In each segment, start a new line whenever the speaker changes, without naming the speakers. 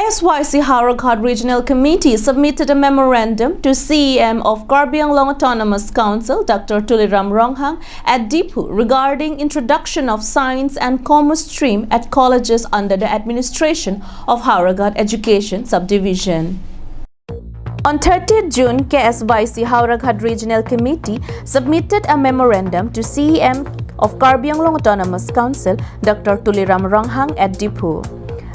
KSYC Hawraghat Regional Committee submitted a memorandum to CEM of KAAC Autonomous Council, Dr. Tuliram Ronghang, at Diphu regarding introduction of science and commerce stream at colleges under the administration of Hawraghat Education Subdivision. On 30th June, KSYC Hawraghat Regional Committee submitted a memorandum to CEM of KAAC Autonomous Council, Dr. Tuliram Ronghang, at Diphu.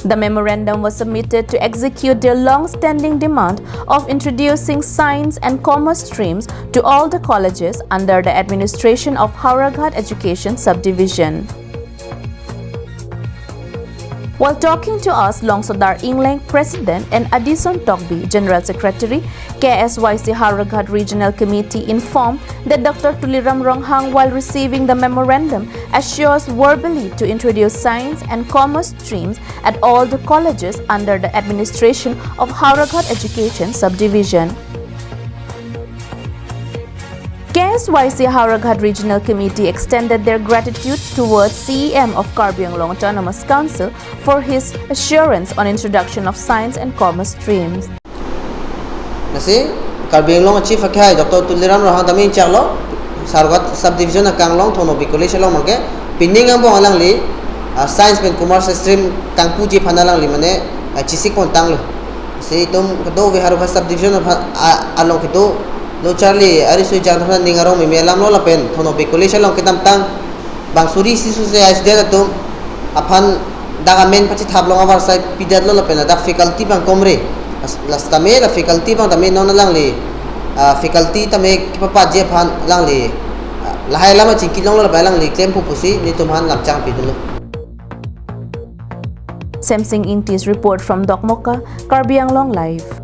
The memorandum was submitted to execute their long-standing demand of introducing science and commerce streams to all the colleges under the administration of Hawraghat Education Subdivision. While talking to us, Longsodar Ingleng, President, and Addison Togbi, General Secretary, KSYC Hawraghat Regional Committee informed that Dr. Tuliram Ronghang, while receiving the memorandum, assures verbally to introduce science and commerce streams at all the colleges under the administration of Hawraghat Education Subdivision. KSYC Hawraghat Regional Committee extended their gratitude towards CEM of KAAC Autonomous Council for his assurance on introduction of science and commerce streams.
Nasi KAAC Chief Akai Dr. Tuliram Ronghang dami chaklo Hawraghat Subdivision akang thono bikoli shalong marke pinning ang bong alang li science and commerce stream tangpu ji phanalang li mane chisik pon tanglo si tum kado we Hawraghat Subdivision along kito lo Charlie ari sui jang thana ningarong me melam lo lapen thono bikoli shalong kitam tang bang suri sisu se asde tum aphan daga men pachi thablong avar sai pidat lo lapen da faculty bang komre lastame la faculty bang tame non lang li faculty tame papa je phan lang li lahai lama chingkilong lo balang li claim pu pusi ni tumhan lapchang pidulo.
Semsing Intis report from Dokmoka, KAAC Live.